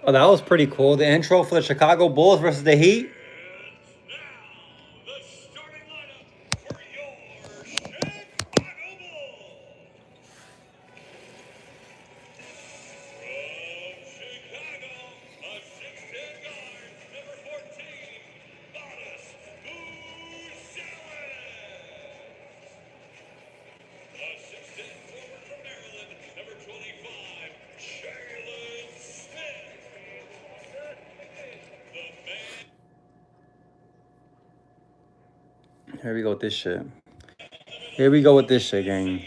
Oh, that was pretty cool. The intro for the Chicago Bulls versus the Heat. Here we go with this shit. Here we go with this shit, gang.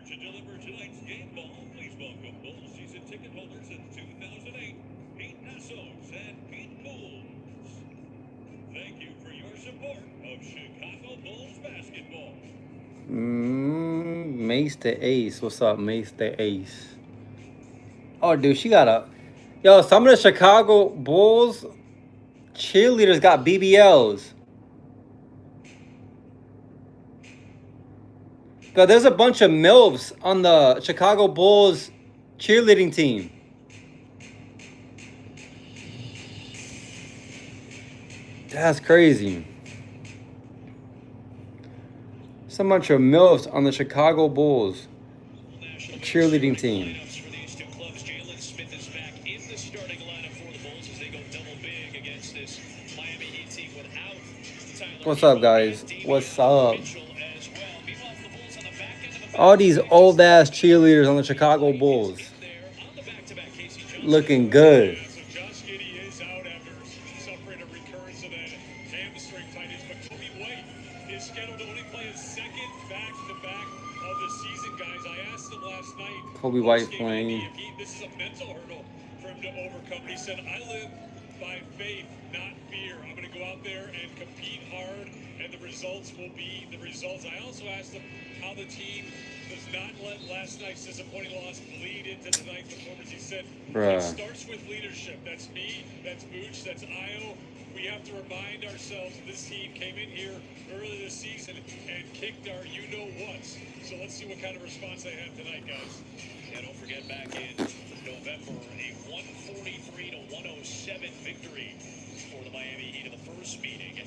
To deliver tonight's game ball, please welcome Bulls season ticket holders in 2008, Pete Nassos and Pete Bulls. Thank you for your support of Chicago Bulls basketball. Mace the Ace. What's up, Mace the Ace? Oh, dude, she got a... Yo, some of the Chicago Bulls cheerleaders got BBLs. God, there's a bunch of MILFs on the Chicago Bulls cheerleading team. That's crazy. There's a bunch of MILFs on the Chicago Bulls cheerleading team. What's up, guys? What's up? All these old ass cheerleaders on the Chicago Bulls looking good. Kobe White playing. This is a mental hurdle for him to overcome. He said, I live by faith, not fear. I'm going to go out there and compete hard, and the results will be the results. I also asked him how the team does not let last night's disappointing loss bleed into tonight's performance. He said, It starts with leadership. That's me, that's Booch, that's Io. We have to remind ourselves that this team came in here early this season and kicked our you-know-whats. So let's see what kind of response they have tonight, guys. And don't forget, back in November, a 143-107 victory for the Miami Heat in the first meeting.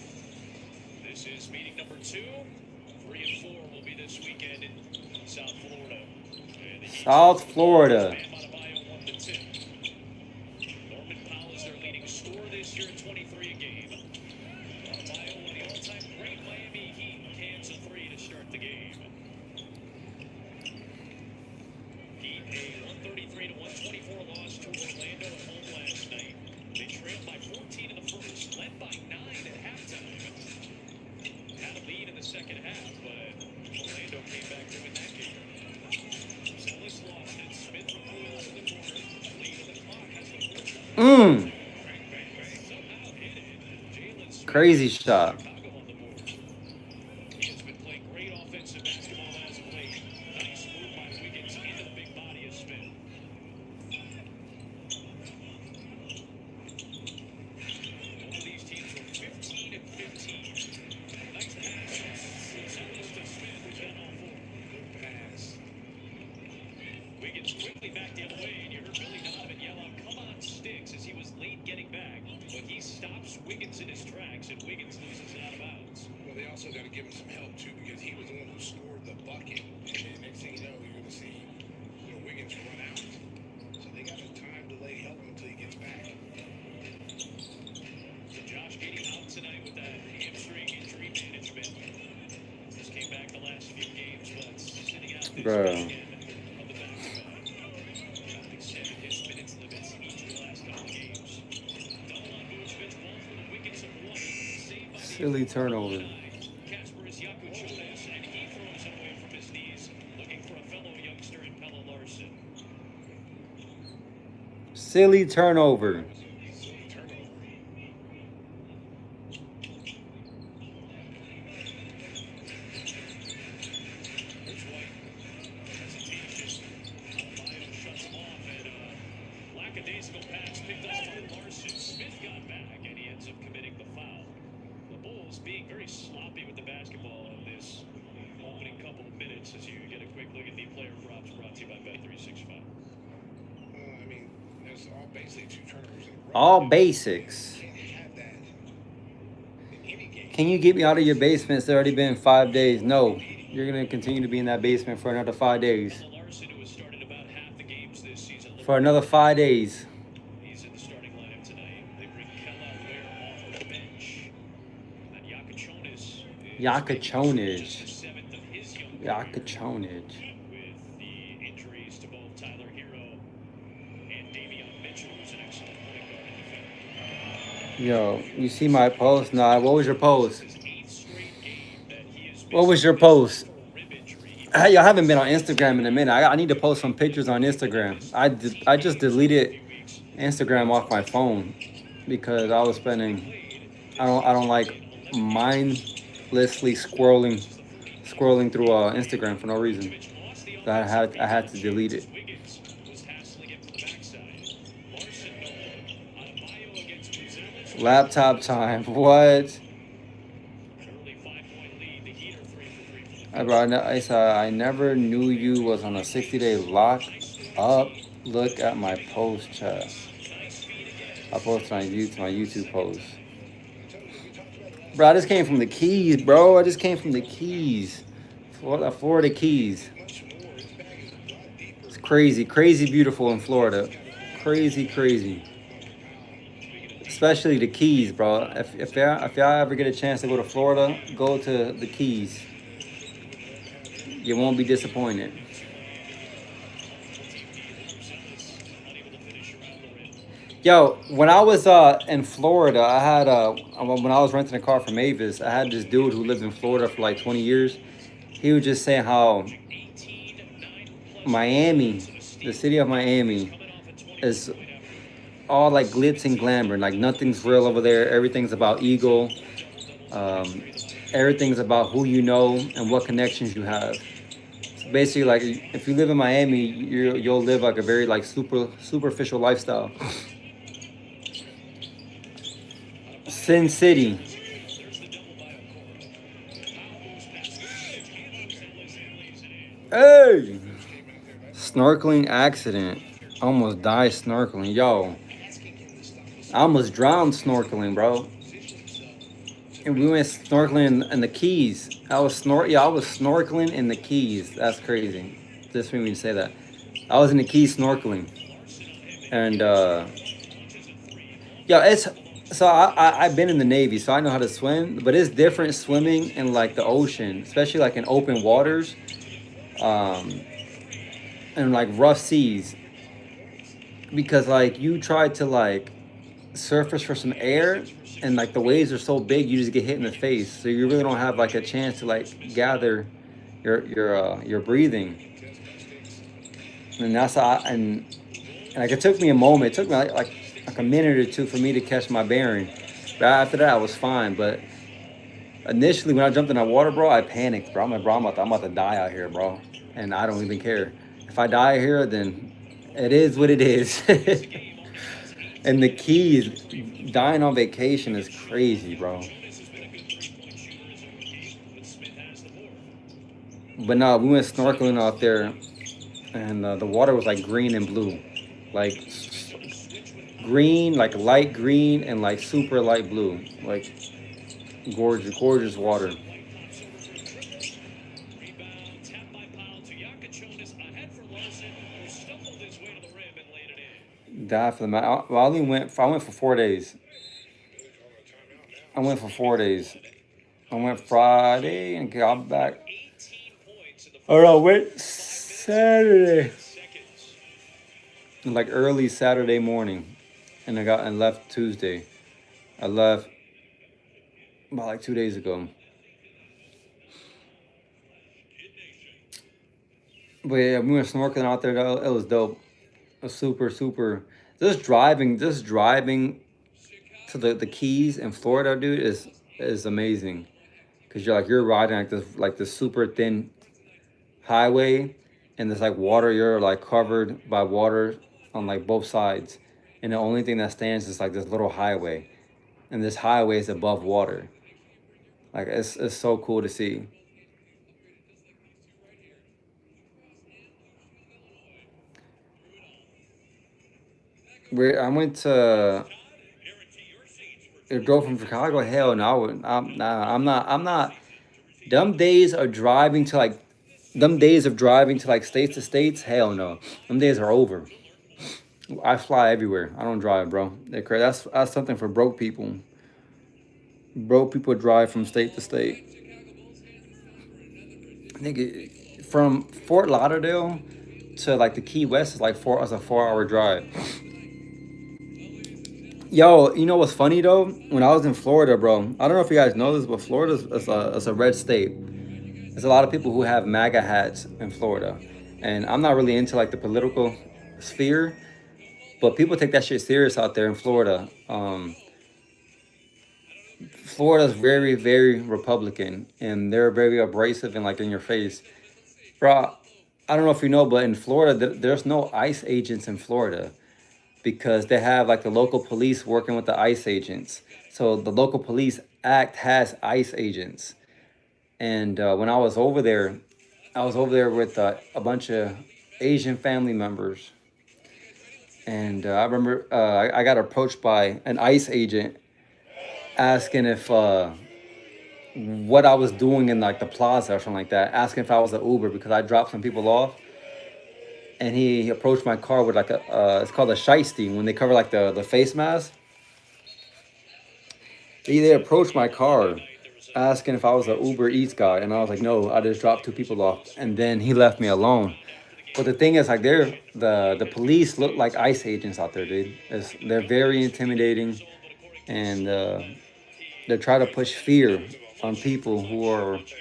This is meeting number 2. 3 and 4 will be this weekend in South Florida. South Florida. Norman Powell is their leading scorer this year at 23 a game. Adebayo, one of the all-time great Miami Heat, cans a 3 to start the game. Heat a 133-124 loss to Orlando at home last night. They trailed by 14 in the first, led by 9 at halftime. Had a lead in the second half, but Orlando came back to win that game. Zellis lost it. Smith recovers in the corner. Lead on the clock has the fourth. Somehow hit it. Jalen Smith. Crazy shot. Chicago on the board. He has been playing great offensive basketball as of late. Nice move by Wiggins into the big body of Smith. Both of these teams were 15 and 15. Nice pass. Zellis to Smith, who's on all 4. Good pass. Wiggins quickly back the other way, and you heard Billy Donovan yell out, "Come on, Sticks," as he was late getting back. But he stops Wiggins in his tracks, and Wiggins loses it out of bounds. Well, they also got to give him some help, too, because he was the one who scored the bucket. And then next thing you know, you're going to see Wiggins run out. So they got some time delay help him until he gets back. So Josh Giddey out tonight with that hamstring injury management. Just came back the last few games, but sitting out this weekend of the back-to-back. Silly turnover. Casper is Jaco Jonas, and he throws it away from his knees, looking for a fellow youngster in Pelle Larsson. Silly turnover. Silly turnover. Here's White. Hesitation. Albino shuts him off, and lackadaisical pass picked up by Larson. Smith got back, and he ends up committing the foul. The Bulls being very sloppy with the basketball in this opening couple of minutes as you get a quick look at the player props brought to you by Bet365. I mean, there's all basically 2 turnovers in a row. All basics. You can't have that in any game. Can you get me out of your basement? It's already been 5 days. No. You're going to continue to be in that basement for another 5 days. Pelle Larsson, who has started about half the games this season, For another 5 days. he's in the starting lineup tonight. They bring Kella Ware off the bench. And Jaco Jonas is Jaco Jonas. just the 7th of his young Jaco career, Jonas. with the injuries to both Tyler Hero and Davion Mitchell, who's an excellent point guard and defender. Yo, you see my post? Nah, what was your post? His 8th straight game that he has What was missed your with post? a rib injury. Hey, I haven't been on Instagram in a minute. I need to post some pictures on Instagram. I just deleted Instagram off my phone because I was spending. I don't like mindlessly scrolling through Instagram for no reason. So I had to delete it. Wiggins was hassling him from the backside. Larson no more. Adebayo against Gonzalez. Laptop time. What? An early 5-point lead. The Heat are 3 for 3 from the Bro, I never knew you was on a 60-day lock up. Look at my post chat. nice feed again. I posted on my YouTube post. Bro, I just came from the Keys, bro. I just came from the Keys. Florida Keys. Much more. His bag is a lot deeper. It's crazy, crazy beautiful in Florida. Crazy, crazy. Especially the Keys, bro. If y'all ever get a chance to go to Florida, go to the Keys. You won't be disappointed. Unable to finish around the rim. Yo, when I was in Florida, I had when I was renting a car from Mavis, I had this dude who lived in Florida for like 20 years. He was just saying how 18-9 Miami, the city of Miami, is all like glitz and glamour. Like nothing's real over there. Everything's about ego. Everything's about who you know and what connections you have. So basically, like if you live in Miami, you'll live like a very like superficial lifestyle. Sin City. Hey! Snorkeling accident. Almost died snorkeling. Yo. I almost drowned snorkeling, bro. And we went snorkeling in the Keys. I was snorkeling in the Keys. That's crazy. Just for me to say that. I was in the Keys snorkeling. And it's so I've been in the Navy, so I know how to swim, but it's different swimming in like the ocean, especially like in open waters, and like rough seas. Because like you try to like surface for some air and like the waves are so big you just get hit in the face. So you really don't have like a chance to like gather your breathing. And that's how and like it took me a moment. It took me like a minute or two for me to catch my bearing. But after that I was fine. But initially when I jumped in that water, bro, I panicked, bro. I'm like, bro, I'm about to die out here, bro. And I don't even care. If I die here, then it is what it is. And the Keys, dying on vacation is crazy, bro. But no, we went snorkeling out there, and the water was like green and blue, like green, like light green, and like super light blue, like gorgeous water. Die for the match. Well, I went for 4 days. I went for 4 days. I went Friday and got back. Oh no, went Saturday. Like early Saturday morning, and I left Tuesday. I left about like 2 days ago. But yeah, we went snorkeling out there. Though. It was dope. It was super, super. Just driving to the Keys in Florida, dude, is amazing. Cause you're riding like this super thin highway, and there's like water. You're like covered by water on like both sides, and the only thing that stands is like this little highway, and this highway is above water. Like it's so cool to see. Where I went to a girl from Chicago. Hell no, I wouldn't. Nah, I'm not. Them days of driving to like, them days of driving to like states to states. Hell no, them days are over. I fly everywhere. I don't drive, bro. That's something for broke people. Broke people drive from state to state. I think from Fort Lauderdale to like the Key West is like a 4 hour drive. Yo, you know what's funny though? When I was in Florida, bro, I don't know if you guys know this, but Florida is a red state. There's a lot of people who have MAGA hats in Florida, and I'm not really into like the political sphere, but people take that shit serious out there in Florida. Florida's very, very Republican, and they're very abrasive and like in your face, bro. I don't know if you know, but in Florida, there's no ICE agents in Florida because they have like the local police working with the ICE agents. So the local police act has ICE agents. And when I was over there with a bunch of Asian family members. And I remember I got approached by an ICE agent asking if what I was doing in like the plaza or something like that, asking if I was an Uber because I dropped some people off. And he approached my car with like it's called a shiesty when they cover like the face mask. They approached my car asking if I was an Uber Eats guy, and I was like, no, I just dropped two people off, and then he left me alone. But the thing is, like, the police look like ICE agents out there, dude. They're very intimidating, and they try to push fear on people Keep my government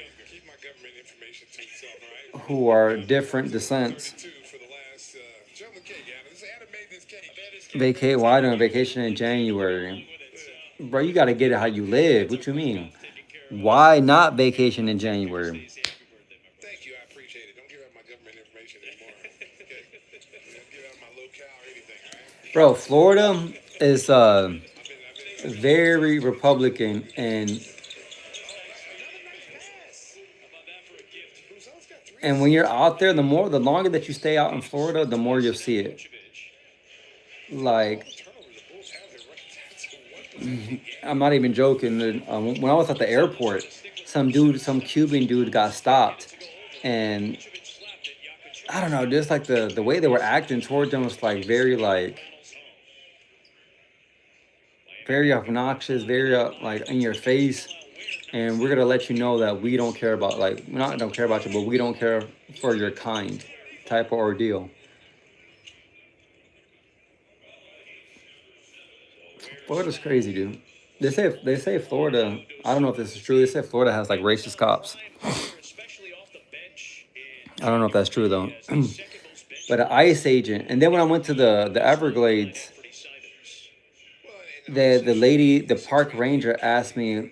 information to yourself, all right? who are different descents. Too for the last chocolate cake, Adam. Adam made this cake. Vacate. Why doing vacation in January? Bro, you gotta get it how you live. What you mean? Why not vacation in January? Thank you, I appreciate it. Don't give out my government information anymore. Okay? Don't give out my locale or anything, all right? Bro, Florida is very Republican, and when you're out there, the longer that you stay out in Florida, the more you'll see it. Like, I'm not even joking. When I was at the airport, some Cuban dude got stopped, and I don't know, just like the way they were acting towards them was very obnoxious, very like in your face. And we're gonna let you know that we don't care about like we not don't care about you, but we don't care for your kind type of ordeal. Florida's crazy, dude. They say Florida. I don't know if this is true. They say Florida has like racist cops. I don't know if that's true though. But an ICE agent, and then when I went to the Everglades, the park ranger asked me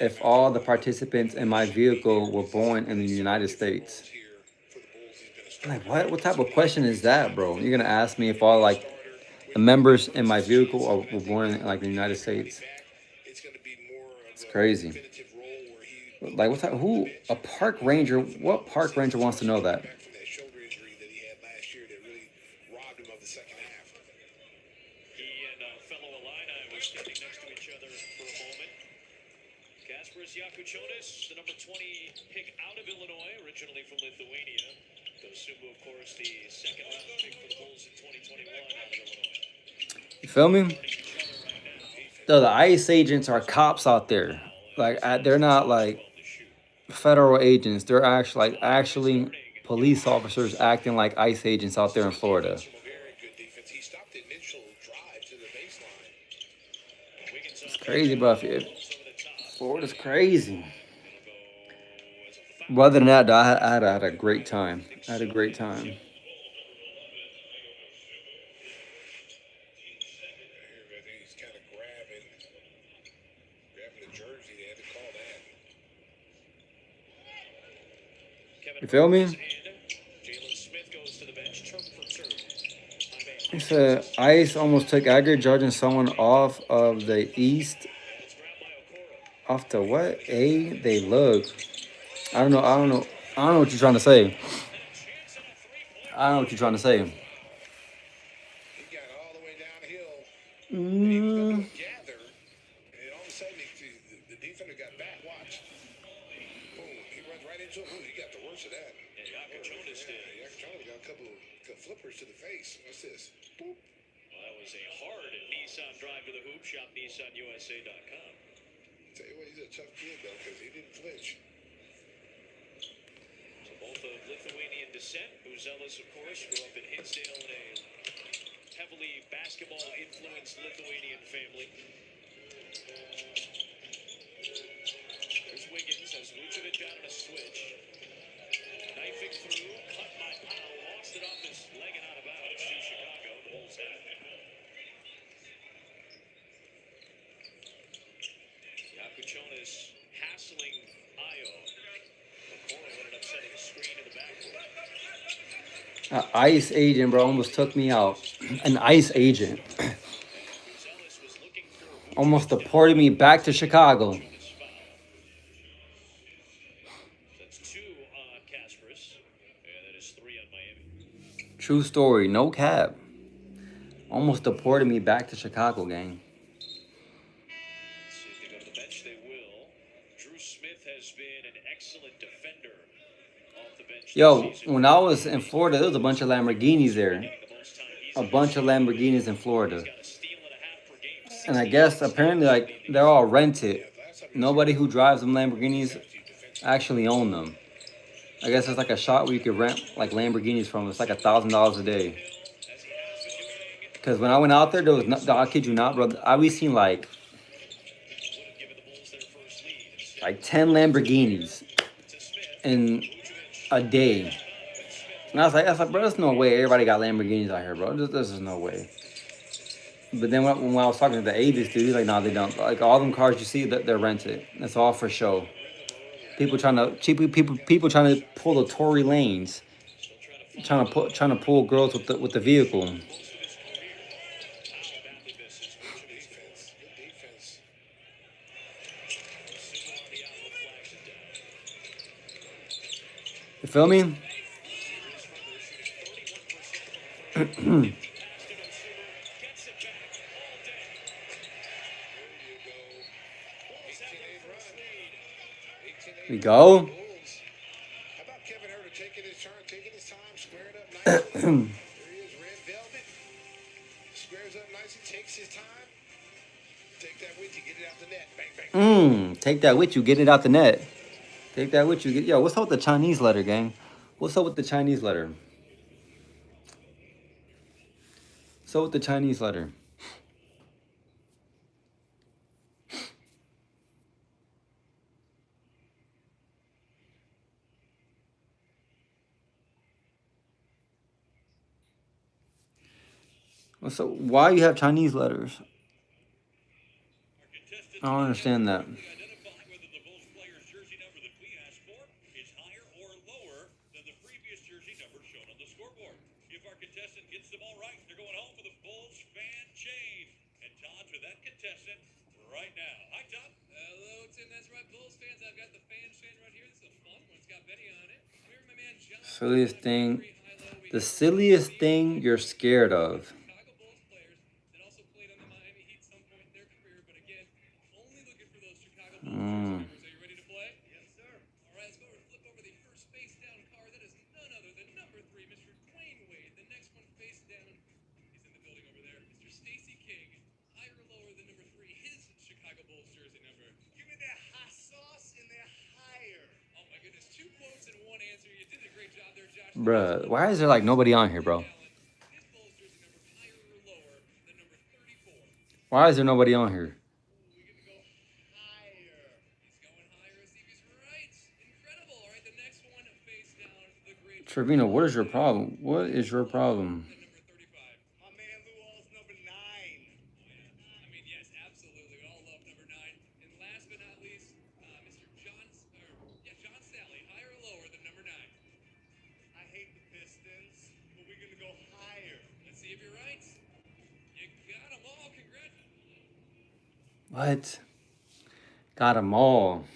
if all the participants in my vehicle were born in the United States. I'm like, what? What type of question is that, bro? You're gonna ask me if all like the members in my vehicle were born in like the United States? It's crazy. Like, what type? Who? A park ranger? What park ranger wants to know that? From that shoulder injury that he had last year that really robbed him of the second half. He and fellow Illini were standing next to each other for a moment. Kasparas Jakučionis, the number 20 pick out of Illinois, originally from Lithuania. Dosunmu, of course, the second round pick for the Bulls in 2021 out of Illinois. You feel me? Though the ICE agents are cops out there. Like they're not like federal agents. They're actually police officers acting like ICE agents out there in Florida. Very good defense. He stopped the initial drive to the baseline. It's crazy, bro. Florida's crazy. But other than that, though, I had a great time. I had a great time. Here, I think he's kind of grabbing the jersey. They had to call that. You feel me? Jalen Smith goes to the bench. Turk for Turk. He said ICE almost took Edgar, judging someone off of the East. Off the what? A they look. I don't know. I don't know. I don't know what you're trying to say. I don't know what you're trying to say. He got all the way downhill. And he was Mm, able to gather. And all of a sudden, the defender got back. Watch. Boom. He runs right into him. Ooh, he got the worst of that. Yaka Jonas did. Jonas got a couple flippers to the face. What's this? Boop. Well, that was a hard Nissan drive to the hoop. Shop NissanUSA.com. Tell you what, he's a tough kid, though, because he didn't flinch. So both of Lithuanian descent. Buzelis, of course, grew up in Hinsdale in a heavily basketball-influenced Lithuanian family. There's Wiggins as Vucevic out on a switch. Knifing through, cut by Powell, lost it off his leg and out of bounds to Chicago. The Bulls have it. Yakuchonis hassling Ayo. Okoro ended up setting a screen in the backcourt. ICE agent, bro, almost took me out. An ICE agent Buzelis was looking for almost deported me back to Chicago. this foul. That's two on Kasparis. And that is three on Miami. True story, no cap. Almost deported me back to Chicago, gang. See if they go to the bench, they will. Drew Smith has been an excellent defender off the bench. Yo, this season. when I was in Florida, there was a bunch of Lamborghinis there. The most time he's A bunch of Lamborghinis in Florida. got a steal and a half per game. And I guess apparently like they're all rented. Nobody who drives them Lamborghinis actually own them. I guess it's like a shop where you could rent like Lamborghinis from. It's like $1,000 a day. Because when I went out there was not, I kid you not, bro. We seen like 10 Lamborghinis in a day. And I was like, bro, there's no way everybody got Lamborghinis out here, bro. This is no way. But then when I was talking to the Avis dude, he's like, no, they don't. Like all them cars you see, they're rented. That's all for show. People trying to pull the Tory lanes, trying to pull girls with the vehicle. Defense. Good defense. You feel me? We go. How about Kevin Herter taking his turn, taking his time, squaring up nicely? There he is, red velvet. Squares up nicely, takes his time. Take that with you, get it out the net. Bang, bang. Take that with you, get it out the net. Take that with you. Yo, what's up with the Chinese letter, gang? What's up with the Chinese letter? So with the Chinese letter. So why you have Chinese letters? I don't understand that. Identify whether the Bulls player's jersey number that we asked for is higher or lower than the previous jersey number shown on the scoreboard. If our contestant gets them all right, they're going home for the Bulls fan chain. And Todd's with that contestant right now. Hi, Todd. Hello, Tim. That's right, Bulls fans. I've got the fan chain right here. This is a fun one. It's got Betty on it. Here's my man John. Silliest thing. The silliest thing you're scared of. Chicago Bulls players that also played on the Miami Heat some point in their career, but again, only looking for those Chicago Bulls jersey numbers. Are you ready to play? Yes, sir. All right, let's go over and flip over the first face down card. That is none other than number 3, Mr. Dwayne Wade. The next one face down. He's in the building over there. Mr. Stacey King. Higher or lower than number 3, his Chicago Bulls jersey number. Give me that hot sauce and that higher. Oh my goodness, 2 quotes in one answer. You did a great job there, Josh. Bruh, why is there like nobody on here, bro? His Bulls jersey number higher or lower than number 34. Why is there nobody on here? We're gonna go higher. Trevino, what is your problem? What is your problem? Number 35. My man Lou All's number 9. I mean, yes, absolutely. We all love number 9. And last but not least, Mr. John Sally, higher or lower than number 9? I hate the Pistons, but we're going to go higher. Let's see if you're right. You got them all. Congrats. What? Got them all.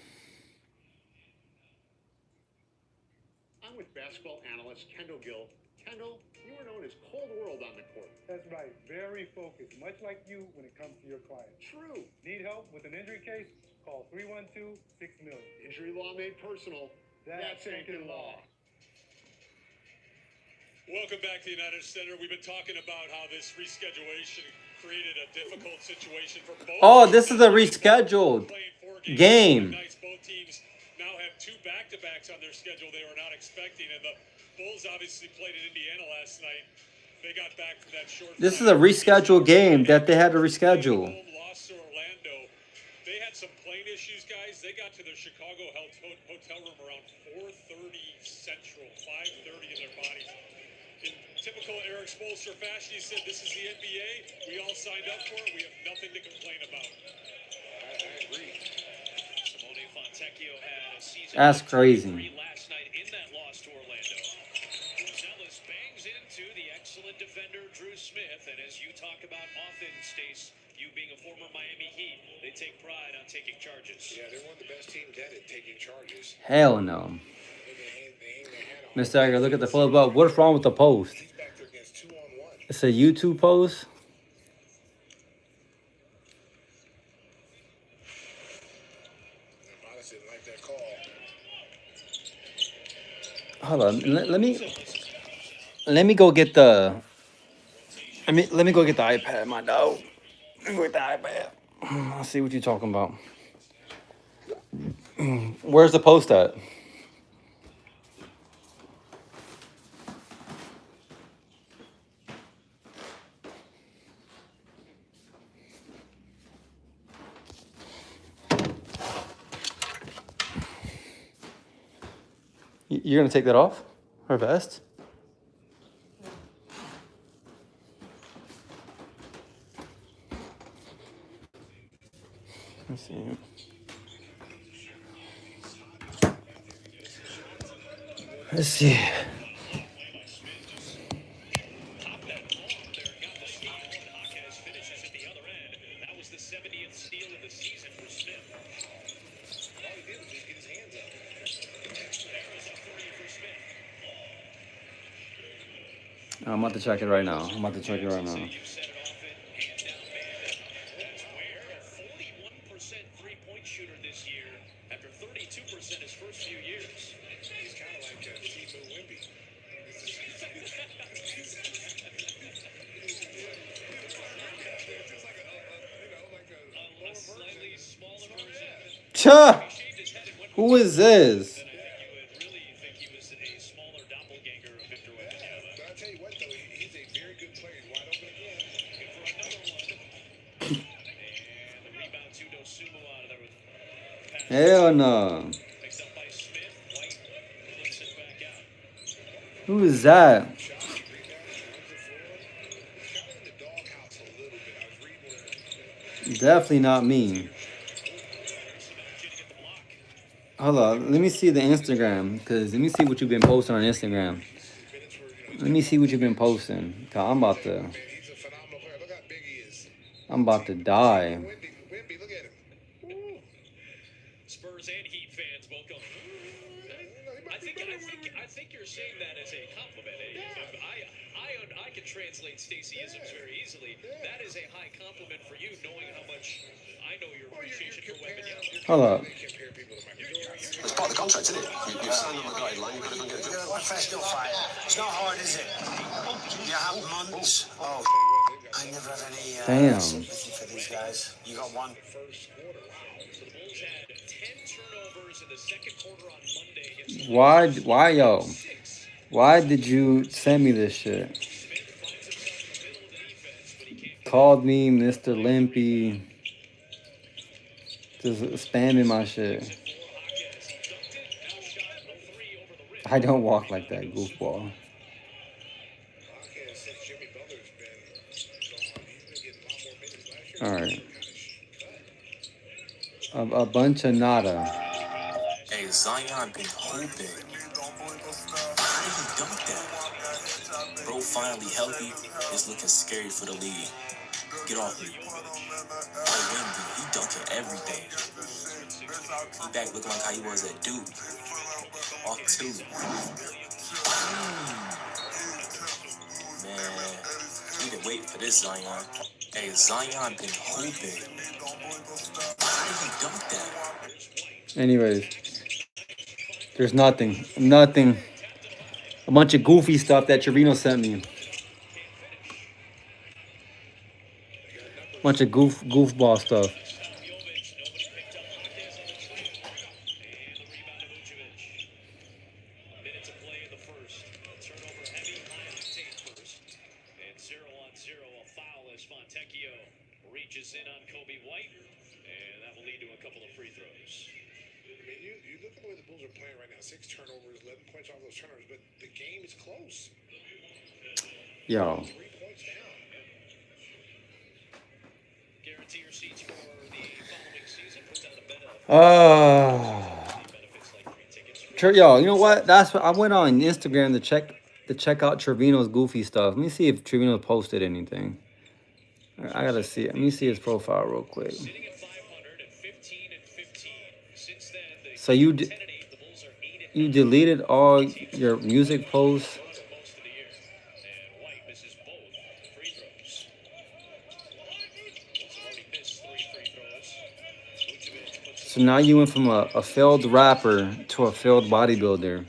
I'm with basketball analyst Kendall Gill. Kendall, you were known as Cold World on the court. That's right. Very focused, much like you when it comes to your client. True. Need help with an injury case? Call 312-6-million. Injury law made personal. That's Aiken Law. Welcome back to the United Center. We've been talking about how this reschedulation created a difficult situation for both. Oh, this is a rescheduled Playing 4 game. Nights. Both teams now have 2 back-to-backs on their schedule they were not expecting, and the Bulls obviously played in Indiana last night. They got back from that short. This is a rescheduled game that they had to reschedule. Home loss to Orlando. They had some plane issues, guys. They got to their Chicago hotel room around 4:30 Central, 5:30 in their bodies. In typical Eric Spoelstra fashion, he said, "This is the NBA. We all signed up for it. We have nothing to complain about." I agree. Simone Fontecchio had a season That's crazy. last night in that loss to Orlando. Zealous bangs into the excellent defender Drew Smith, and as you talk about offense, Stace, you being a former Miami Heat, they take pride on taking charges. Yeah, they're one of the best teams at it, taking charges. Hell no. They hang their hat on. Mr. Edgar, look at the flip up. What's wrong with the post? He's back there against 2-on-1. It's a YouTube post. Honestly, didn't like that call. Hold on. Let me go get the. Let me go get the iPad, my dog. Let me go get the iPad. I'll see what you're talking about. Where's the post at? You're gonna take that off? Her vest? Let's see. Let's see. Finishes at the other end. That was the 70th steal of the season for Smith. All he did was just get his hands up. There is a 30 for Smith. I'm about to check it right now. You set it off it, hand down man. That's where a 41% three-point shooter this year after 32% his first few years. He's kind of like Timo Wimpy. A slightly smaller version. Cha! He shaved his head and went Who is this? then I think you would really think he was a smaller doppelganger of Victor Wembanyama. But I'll tell you what, though, he's a very good player. He's wide open again. Looking for another one. And the rebound to Dosumu out of there with pass. Hell no. Picked up by Smith. White flips it back out. Who is that? Shot, he rebounds, runs the floor. He's kind of in the doghouse a little bit. I was reading where Definitely not me. Smith to get the block. Hold on. Let me see the Instagram. Let me see what you've been posting on Instagram. minutes were, Let me see what you've been posting. 'Cause I'm about to. man, he's a phenomenal player. Look how big he is. I'm about to die. Wimpy, look at him. Woo. Spurs and Heat fans both go. I think you're saying that as a compliment. I can translate Staceyisms very easily. That is a high compliment for you, knowing how much I know your appreciation for Wembanyama. Hold up. They compare people to Michael Jordan. It's part of the contract, isn't it? You've signed on the guideline, you've got to go and get a job. Professional fighter. It's not hard, is it? You have months. Oh, I never have any Damn. sympathy for these guys. You got one. First quarter, wow. So the Bulls had 10 turnovers in the second quarter on Monday against the Why, yo? Six. Why did you send me this shit? Smith finds himself in the middle of the defense, but he can't. Called me Mr. Limpy. Just spamming my shit. Hawkins, he dunked it, now shot 3 over the rim. I don't walk like that, goofball. Okay, since Jimmy Butler's been gone, he's been getting a lot more minutes. Last year, All they right. were kind of cut. A bunch of nada. Hey, Zion been hooping. How did he dunk that? Bro finally healthy. It's looking scary for the league. Get off me. Oh, Wimby, he dunking everything. He back looking like how he was at Duke. Off two. Man, we been waiting for this, Zion. Hey, Zion been hooping. How did he dunk that? Anyways, there's nothing. Nothing. A bunch of goofy stuff that Trevino sent me. Bunch of goofball stuff. Reaches in on Kobe White, and that will lead to a couple of free throws. I mean, you look at the way the Bulls are playing right now. 6 turnovers, 11 points off those turnovers, but the game is close. Yo. 3 points down. Guarantee your seats for the following season. Puts out a bet of benefits like free tickets. Yo, you know what? That's what I went on Instagram to check out Trevino's goofy stuff. Let me see if Trevino posted anything. I gotta see. Let me see his profile real quick. Sitting at 500 and 15 and 15. Since then, So you deleted all your music posts. most of the year. And White misses both free throws. He's already missed 3 free throws. Vucevic puts So now you went from a failed rapper to a failed bodybuilder.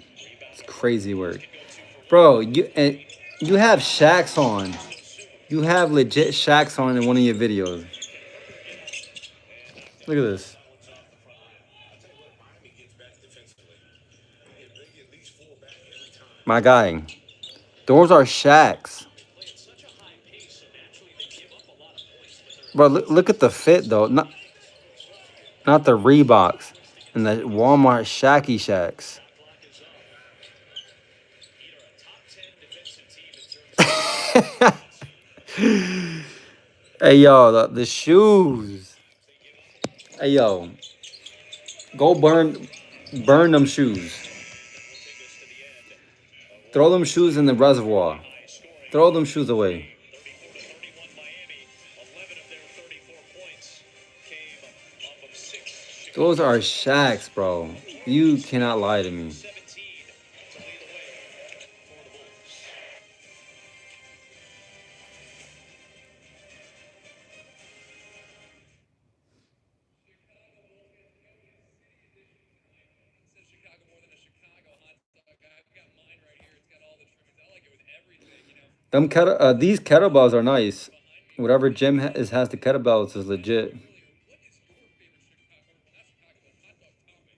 It's crazy work, bro. You have Shaqs on. You have legit Shaqs on in one of your videos. Look at this. My guy. Those are Shaqs. Bro, look at the fit though. Not the Reeboks and the Walmart Shacky Shacks. Hey yo, the shoes. Hey yo, go burn them shoes. Throw them shoes in the reservoir. Throw them shoes away. 31 Miami. 11 of their 34 points came off of 6. Those are Shaqs, bro. You cannot lie to me. 17 to lead the way for the Bulls. Says Chicago more than a Chicago hot dog. I've got mine right here. It's got all the trimmings. I like it with everything, you know. These kettlebells are nice. Whatever gym has the kettlebells is legit. What is your favorite Chicago? Well, not Chicago, but hot dog topping.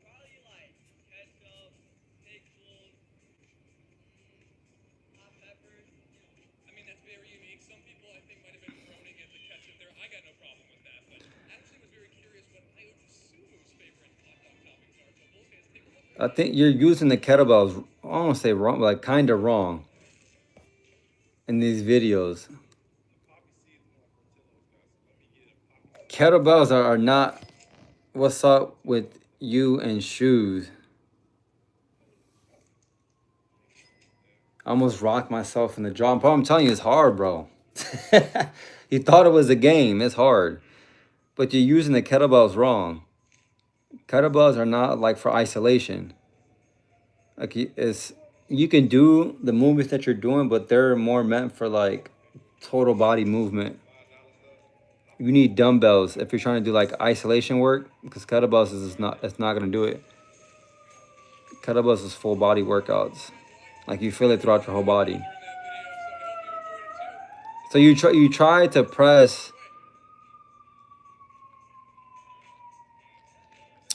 Probably like ketchup, pickles, hot peppers. I mean, that's very unique. Some people, I think, might have been groaning at the ketchup there. I got no problem with that, but I actually was very curious what Iotusu's favorite hot dog toppings are. So, Bulls fans, take a look. I think you're using the kettlebells. I don't want to say wrong, but like kind of wrong in these videos. Kettlebells are not what's up with you and shoes. I almost rocked myself in the jaw. But I'm telling you, it's hard, bro. You thought it was a game. It's hard. But you're using the kettlebells wrong. Kettlebells are not like for isolation. Like you can do the movements that you're doing, but they're more meant for like total body movement. You need dumbbells if you're trying to do like isolation work, because kettlebells it's not gonna do it. Kettlebells is full body workouts. Like you feel it throughout your whole body. So you try to press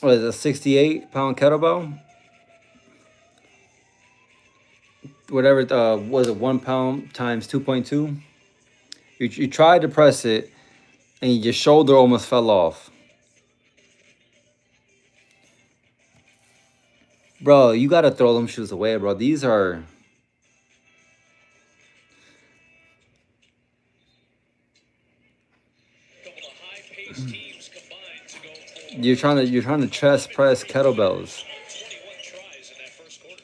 what is it, a 68-pound kettlebell? Whatever was it, 1 pound times 2.2? You tried to press it and your shoulder almost fell off. Bro, you gotta throw them shoes away, bro. These are Couple of high-paced teams combined to go for you're trying to chest press kettlebells. 21 tries in that first quarter.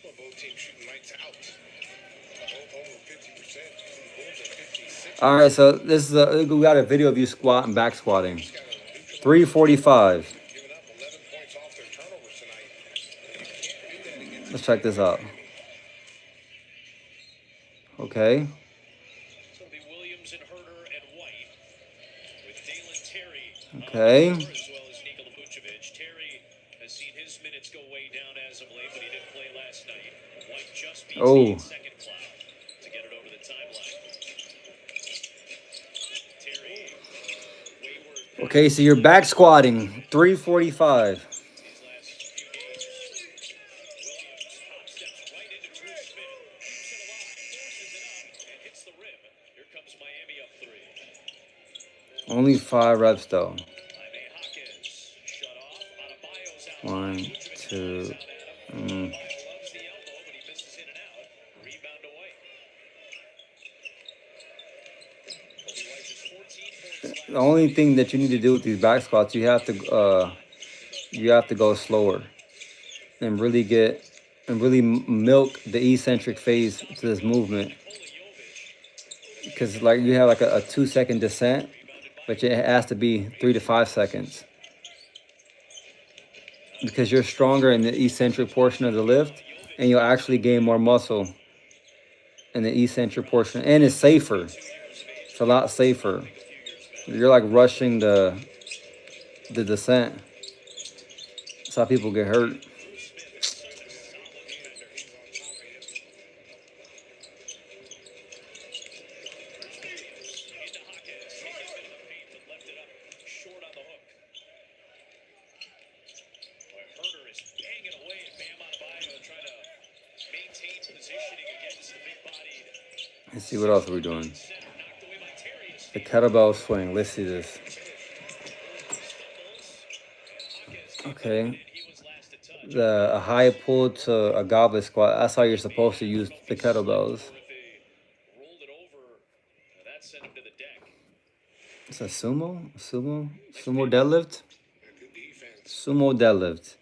Well, both teams shooting lights out. Both over 50%. These Bulls are 56. All right, so this is we got a video of you squatting, back squatting. Got a neutral 345. giving up 11 points off their turnovers tonight. You can't do that against Let's check this out. Okay. So it'll be Williams and Herter and White with Dalen Terry Okay. as well as Nikola Vucevic. Terry has seen his minutes go way down as of late, but he didn't play last night. White just beats Oh. the second cloud to get it over the timeline. Terry, wayward Okay, so you're back squatting. 345. these last few games. Williams hop steps right into Drew Smith, keeps it alive, forces it up, and hits the rim. Here comes Miami up 3. Only 5 reps though. Jaime Hawkins shut off. Adebayo's out. 1, Vucevic 2. flies out at him. Adebayo loves the elbow, but he misses in and out. Rebound to White. Kobe White just 14 points The only thing that you need to do with these back squats, you have to go slower and really milk the eccentric phase to this movement. Because like you have like a 2-second descent, but it has to be 3 to 5 seconds. Because you're stronger in the eccentric portion of the lift, and you'll actually gain more muscle in the eccentric portion, and it's safer. It's a lot safer. You're like rushing the descent. That's how people get hurt. into Hawkins. Taking a bit of the paint, but left it up short on the hook. Boy, Herter is banging away at Bam Adebayo, trying to maintain positioning against the big-bodied Let's see what else are we doing. center. Knocked away by Terry. His The kettlebell swing. Let's see this. Okay. he was last to touch. A high pull to a goblet squat. That's how you're supposed to use the kettlebells. If they rolled it over, that sent him to the deck. It's a sumo deadlift. Good defense. Sumo deadlift.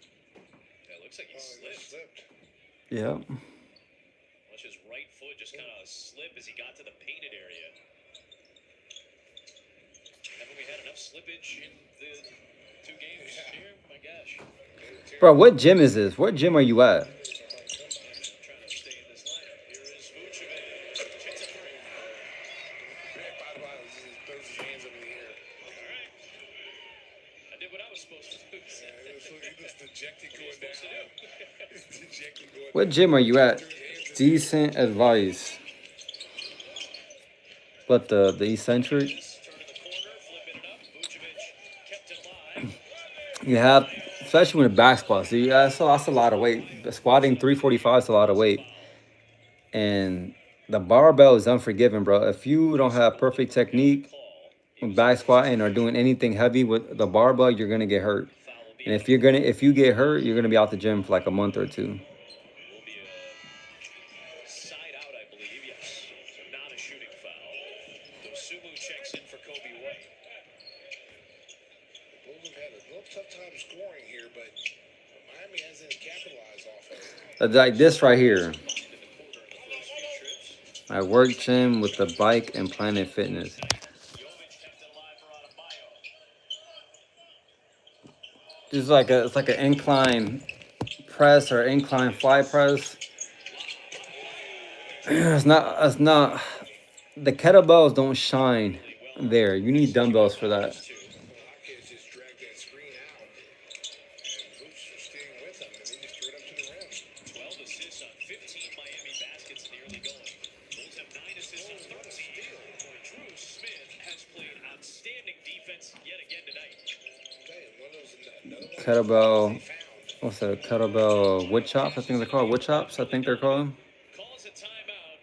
It looks like he slipped. Slipped. Yeah. Watch his right foot just kind of slip as he got to the painted area. Haven't we had enough slippage in the 2 games here? My gosh. Bro, what gym is this? What gym are you at? Trying to stay in this lineup. Here is Vucevic. Hits a three. Bam Adebayo throws his hands up in the air. All right. I did what I was supposed to do. He was dejected going down. He's dejected going What gym are you at? Decent advice. But the eccentric, Turning the corner, flipping it up. Vucevic kept it alive. you have, especially with back squats, that's a lot of weight. Squatting 345 is a lot of weight. And the barbell is unforgiving, bro. If you don't have perfect technique when back squatting or doing anything heavy with the barbell, you're gonna get hurt. And if you get hurt, you're gonna be out the gym for like a month or 2. Will be a side out, I believe. Yes. So not a shooting foul. Sumu checks in for Kobe White. The Bulls have had a real tough time scoring here, but Miami hasn't capitalized off of it. Like this right here. In the quarter in the first few trips. I work gym with the bike and Planet Fitness. Jovic kept it alive for Adebayo. It's like an incline press or incline fly press. It's not. The kettlebells don't shine there. You need dumbbells for that. Hawkins just dragged that screen out, and Boots was staying with him, and he just threw it up to the rim. 12 assists on 15 Miami baskets in the early going. Bulls have 9 assists on 13. Drew Smith has played outstanding defense yet again tonight. I'll tell you, one of those, another one Kettlebell. they found. What's that? Kettlebell wood chops. I think they're called wood chops. I think they're called. Calls a timeout.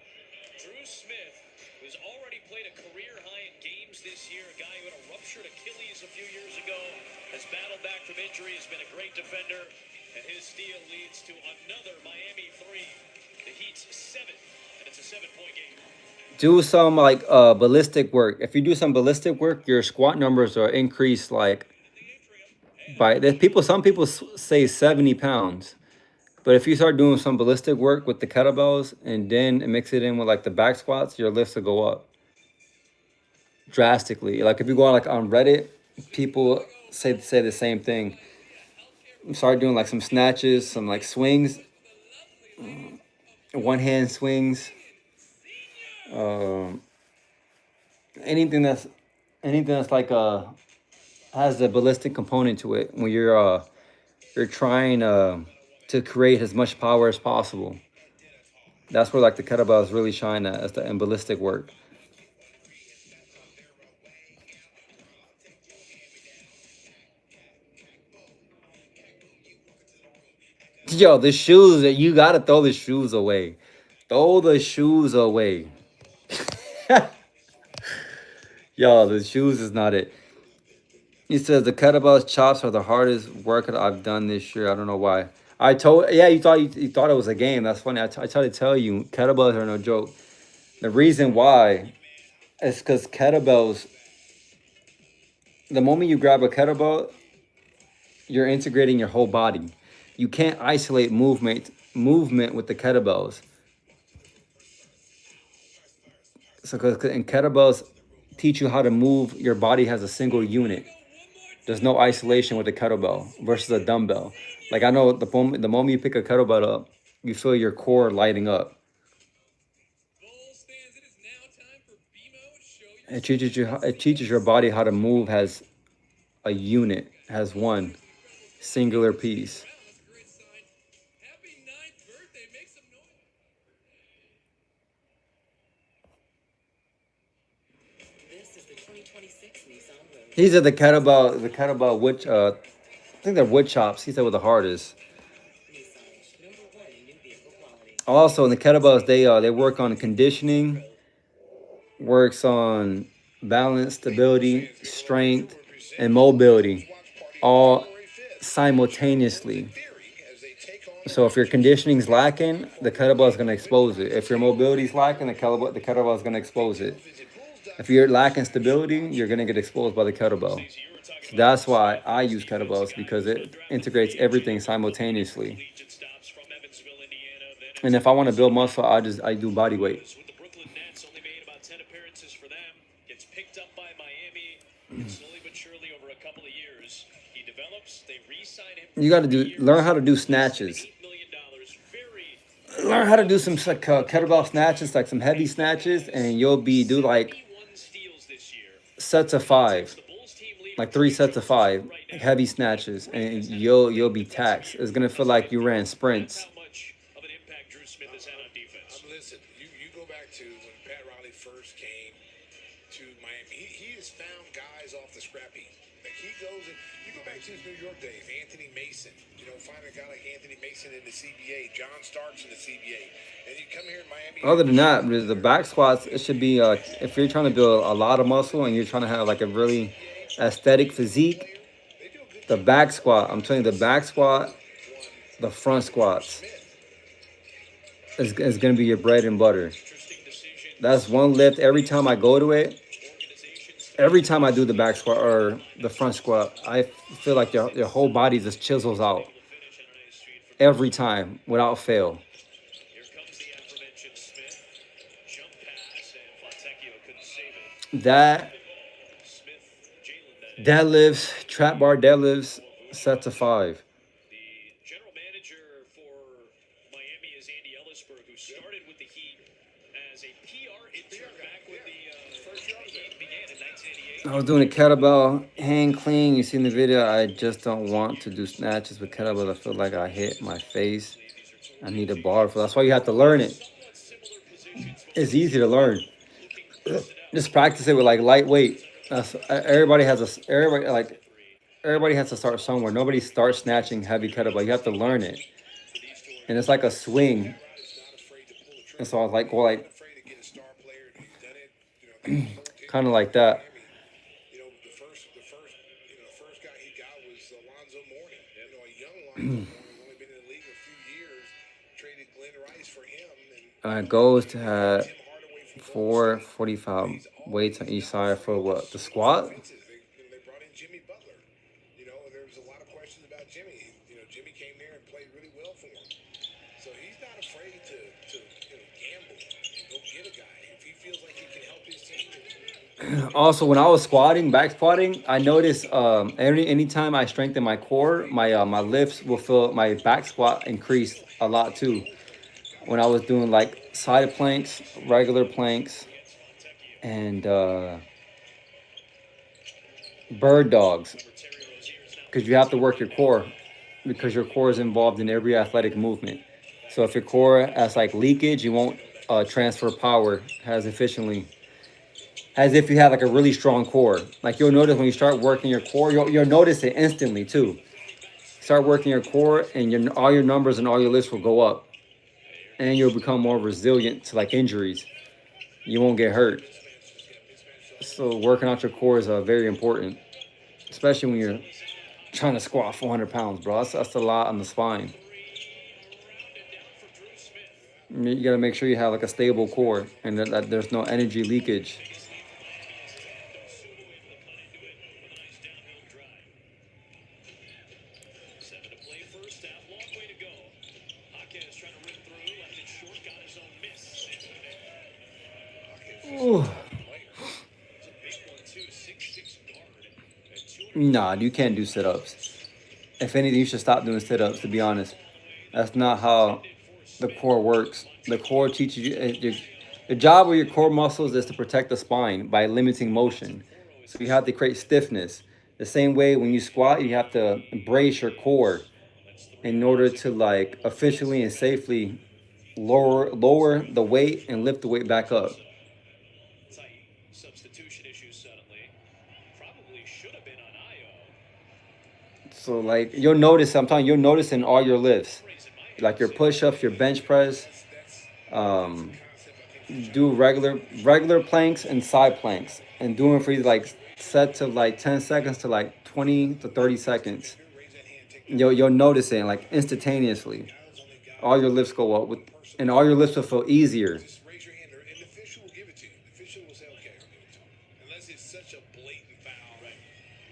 Drew Smith, who's already played a career high in games this year, a guy who had a ruptured Achilles a few years ago, has battled back from injury, has been a great defender. And his steal leads to another Miami 3. The Heat's 7, and it's a 7-point game. Do some like ballistic work. If you do some ballistic work, your squat numbers are increased like by there's people. Some people say 70 pounds, but if you start doing some ballistic work with the kettlebells and then mix it in with like the back squats, your lifts will go up drastically. Like if you go on like on Reddit, people say the same thing. Start doing like some snatches, some like swings, one hand swings, um, anything that's like has a ballistic component to it when you're trying to create as much power as possible. That's where like the kettlebells really shine at, as the in ballistic work. Yo, the shoes, you gotta throw the shoes away. Throw the shoes away. Yo, the shoes is not it. He says the kettlebells chops are the hardest workout I've done this year. I don't know why. Yeah, you thought it was a game. That's funny. I tried to tell you, kettlebells are no joke. The reason why is because kettlebells, the moment you grab a kettlebell, you're integrating your whole body. You can't isolate movement with the kettlebells. So, because in kettlebells teach you how to move, your body has a single unit. There's no isolation with a kettlebell versus a dumbbell. Like I know the moment you pick a kettlebell up, you feel your core lighting up. It teaches your body how to move as a unit, as one singular piece. These are the kettlebell wood. I think they're wood chops. He said were the hardest. Also, in the kettlebells, they work on conditioning, works on balance, stability, strength, and mobility, all simultaneously. So if your conditioning's lacking, the kettlebell is going to expose it. If your mobility is lacking, the kettlebell is going to expose it. If you're lacking stability, you're going to get exposed by the kettlebell. So that's why I use kettlebells, because it integrates everything simultaneously. And if I want to build muscle, I do body weight. You got to learn how to do snatches. Learn how to do some like, kettlebell snatches, like some heavy snatches, and you'll do like sets of 5, like 3 sets of 5 heavy snatches, and you'll be taxed. It's gonna feel like you ran sprints. Listen, you go back to when Pat Riley first came to Miami. He has found guys off the scrap heap. Like he goes and you go back to his New York days, Anthony Mason. You know, find a guy like Anthony Mason in the CBA, John Starks in the CBA, and you come here in Miami. Other than that, the back squats, it should be if you're trying to build a lot of muscle and you're trying to have like a really aesthetic physique, the back squat. I'm telling you, the back squat, the front squats is going to be your bread and butter. That's one lift. Every time I go to it, every time I do the back squat or the front squat, I feel like your whole body just chisels out. Every time, without fail. That deadlifts, trap bar deadlifts, sets of 5. General manager for Miami is Andy Ellisberg, who started with the Heat as a PR intern back when the Heat began in 1988. I was doing a kettlebell hang clean. You see in the video, I just don't want to do snatches with kettlebell. I feel like I hit my face. I need a bar for that. That's why you have to learn it. It's easy to learn. Just practice it with like lightweight. Everybody has to start somewhere. Nobody starts snatching heavy kettlebell. You have to learn it, and it's like a swing. And so I was like, well, like kind of like that. You know, the first guy he got was Alonzo Mourning. You know, a young Alonzo Mourning, Goals to have 445 weights on each side for what? The squat? They brought in Jimmy Butler. You know, there was a lot of questions about Jimmy. You know, Jimmy came there and played really well for him. So he's not afraid to gamble and go get a guy. If he feels like he can help his team. Also, when I was squatting, back squatting, I noticed anytime I strengthen my core, my lifts will feel my back squat increased a lot too. When I was doing like side planks, regular planks, and bird dogs, because you have to work your core, because your core is involved in every athletic movement. So if your core has like leakage, you won't transfer power as efficiently as if you have like a really strong core. Like you'll notice when you start working your core, you'll notice it instantly too. Start working your core, and all your numbers and all your lifts will go up, and you'll become more resilient to like injuries. You won't get hurt. So working out your core is very important, especially when you're trying to squat 400 pounds, bro. That's a lot on the spine. You got to make sure you have like a stable core and that there's no energy leakage. Ooh. Nah, you can't do sit-ups. If anything, you should stop doing sit-ups, to be honest. That's not how the core works. The core teaches you the job of your core muscles is to protect the spine by limiting motion. So you have to create stiffness. The same way when you squat, you have to brace your core in order to like efficiently and safely lower the weight and lift the weight back up. So like you'll notice sometimes you'll notice in all your lifts, like your push-ups, your bench press, um, do regular planks and side planks, and doing for like set to like 10 seconds to like 20 to 30 seconds. You'll notice it like instantaneously. All your lifts go up with, and all your lifts will feel easier. Just raise your hand, and the official will give it to you. The official will say, "Okay, I'll give it to him." Unless it's such a blatant foul, right?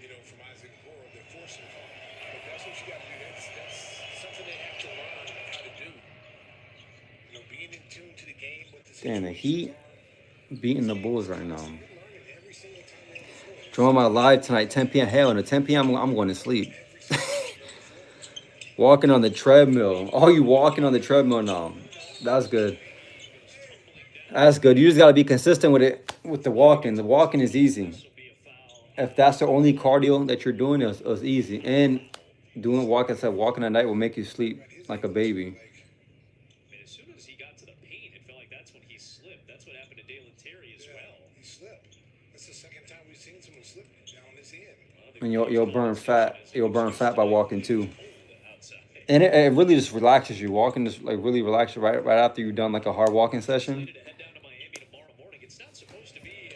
You know, from Isaac Okoro, they're forcing the call. But that's what you got to do. That's something they have to learn how to do. You know, being in tune to the game with the Damn, the situations Heat beating the Bulls right now. learning every single time they go Join my live tonight, 10 p.m. Hell, and at 10 p.m. I'm going to sleep. Walking on the treadmill. Oh, you walking on the treadmill now? That's good. That's good. You just gotta be consistent with it with the walking. The walking is easy. If that's the only cardio that you're doing, it's easy. And doing walking, I said walking at night will make you sleep like a baby. As soon as he got to the paint, it felt like that's when he slipped. That's what happened to Dalen Terry as well. He slipped. That's the second time we've seen someone slip down his end. And you'll burn fat. You'll burn fat by walking too. And it really just relaxes you. Walking just like really relaxes you right after you've done like a hard walking session. To head down to Miami tomorrow morning. It's not supposed to be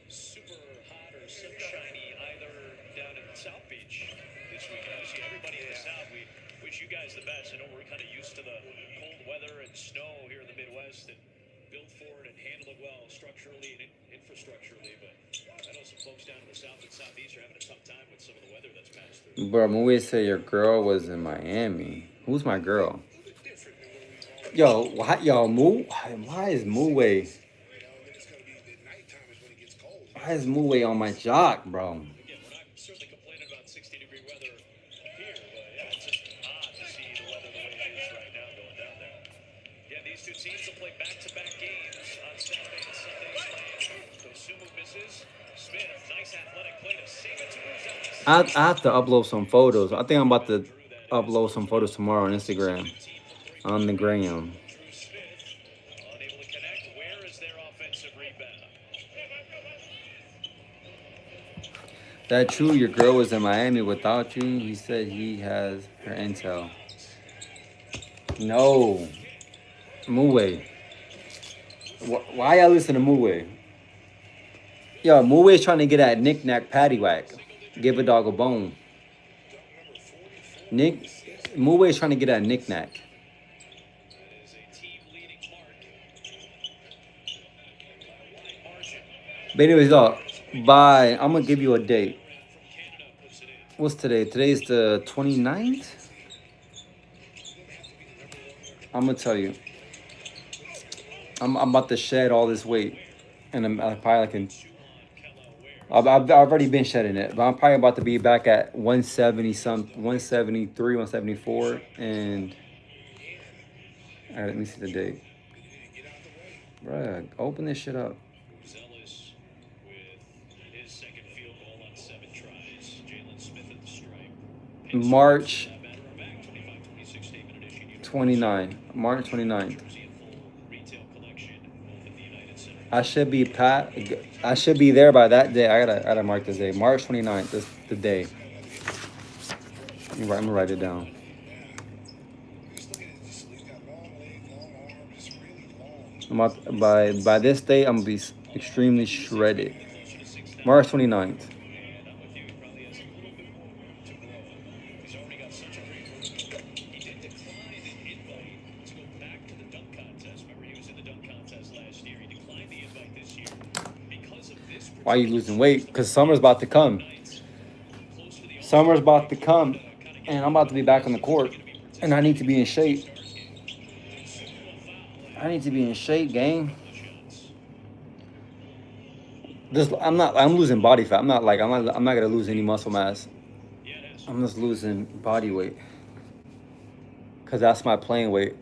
super hot or sunshiny either down in South Beach this weekend. Obviously, everybody in the South, we wish you guys the best. I know we're kind of used to the cold weather and snow here in the Midwest and built for it and handle it well structurally and infrastructurally. But I know some folks down in the South and Southeast are having a tough time with some of the weather that's passed through. Bro, when we say your girl was in Miami, who's my girl? Yo, why, yo, Moo? Why is Muway? Why is Muway on my jock, bro? Again, we're not certainly complaining about 60-degree weather here, but yeah, it's just odd to see the weather the way it is right now going down there. Yeah, these two teams will play back-to-back games on Saturday and Sunday. Kosumu misses. Smith, nice athletic play to save it to Rosales. I have to upload some photos. I think I'm about to upload some photos tomorrow on Instagram. On the gram. Drew Smith, unable to connect. Where is their offensive rebound? That true? Your girl was in Miami without you? He said he has her intel. No. Muway. Why y'all listen to Muway? Yo, Muway's trying to get at knick-knack paddywhack. Give a dog a bone. Muway's trying to get at knick-knack. That is a team-leading mark But anyways, dog. By I'm gonna give you a date. What's today? Today's the 29th? I'm gonna tell you. I'm about to shed all this weight, and I probably can. I've already been shedding it, but I'm probably about to be back at 170 some, 173, 174, and all right, let me see the date. Bruh, open this shit up. Zealous with his second field goal on 7 tries. Jalen Smith at the strike. March Batter back 25-26 statement edition. 29. March 29th. Jersey and full retail collection both at the United Center. I should be there by that day. I gotta mark this day. March 29th. This the day. I'm gonna write it down. By this day, I'm gonna be extremely shredded. March 29th. And I'm with you. He probably has a little bit more to grow. He's already got such a great vertical. He did decline an invite to go back to the dunk contest. Remember, he was in the dunk contest last year. He declined the invite this year because of this. Why are you losing weight? Because summer's about to come. Summer's about to come, and I'm about to be back on the court, and I need to be in shape. I need to be in shape, gang. I'm losing body fat. I'm not gonna lose any muscle mass. I'm just losing body weight. Cause that's my playing weight.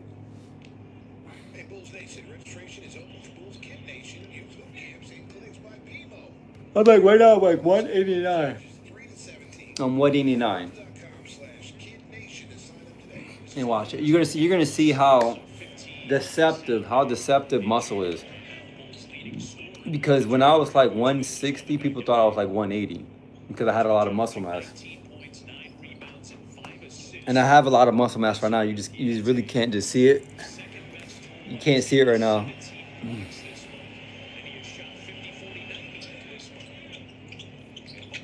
Hey, Bulls Nation, registration is open for Bulls Kid Nation. Use the camps and clinics by Pimo. I'm like right now, I'm like 189. 3 to 17. I'm 189. .com/Kid Nation to sign up today. And watch it. You're gonna see how deceptive muscle is. Because when I was like 160, people thought I was like 180 because I had a lot of muscle mass. And I have a lot of muscle mass right now. You just really can't just see it. You can't see it right now.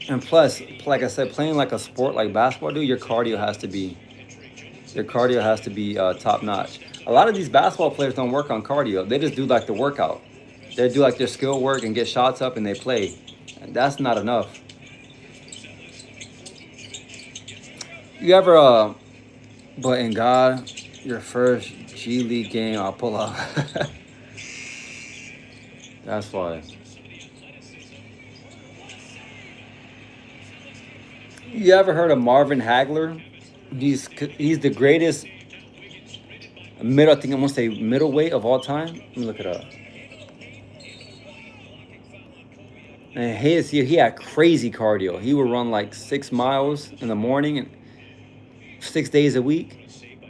And plus, like I said, playing like a sport like basketball, dude, your cardio has to be top notch. A lot of these basketball players don't work on cardio. They just do like the workout. They do like their skill work and get shots up and they play. And that's not enough. You ever, but in God, your first G League game, I'll pull up. That's why. You ever heard of Marvin Hagler? He's the greatest I think I'm gonna say middleweight of all time. Let me look it up. And he had crazy cardio. He would run like 6 miles in the morning and 6 days a week,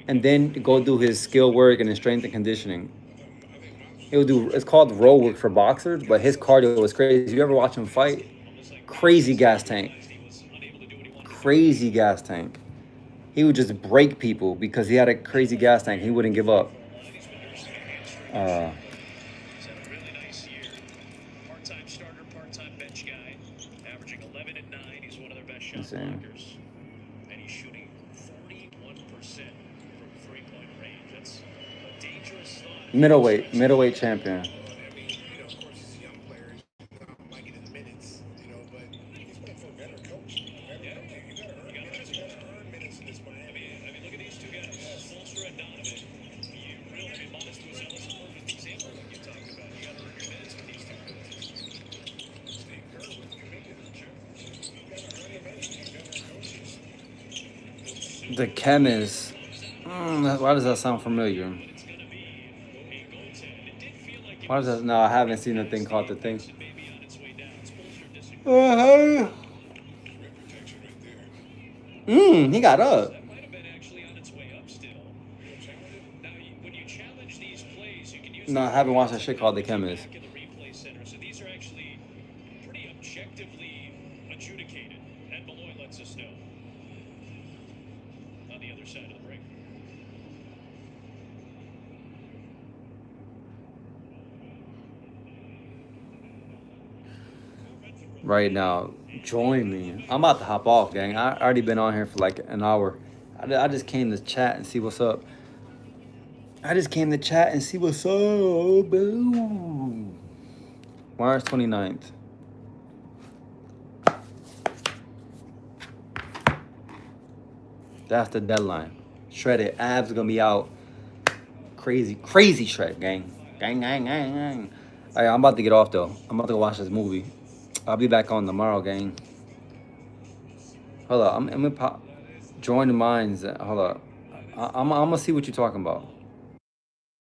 and then go do his skill work and his strength and conditioning. It's called row work for boxers, but his cardio was crazy. You ever watch him fight? Crazy gas tank. Crazy gas tank. He would just break people because he had a crazy gas tank. He wouldn't give up. Part-time starter, part-time bench guy, averaging 11 and 9. He's one of their best shot blockers, and he's shooting 41% from three-point range. That's a dangerous thought. Middleweight champion. The Chemist. Why does that sound familiar? Why does that? No, I haven't seen a thing called The Thing. He got up. No, I haven't watched that shit called The Chemist. So these are actually pretty objectively adjudicated, and Malloy lets us know on the other side of the break. Right now, join me. I'm about to hop off, gang. I already been on here for like an hour. I just came to chat and see what's up. March 29th. That's the deadline. Shredded. Abs are gonna be out. Crazy, crazy shred, gang. Gang, gang, gang, gang. All right, I'm about to get off though. I'm about to go watch this movie. I'll be back on tomorrow, gang. Hold up, I'm gonna pop. Join the minds. Hold up. I'm gonna see what you're talking about.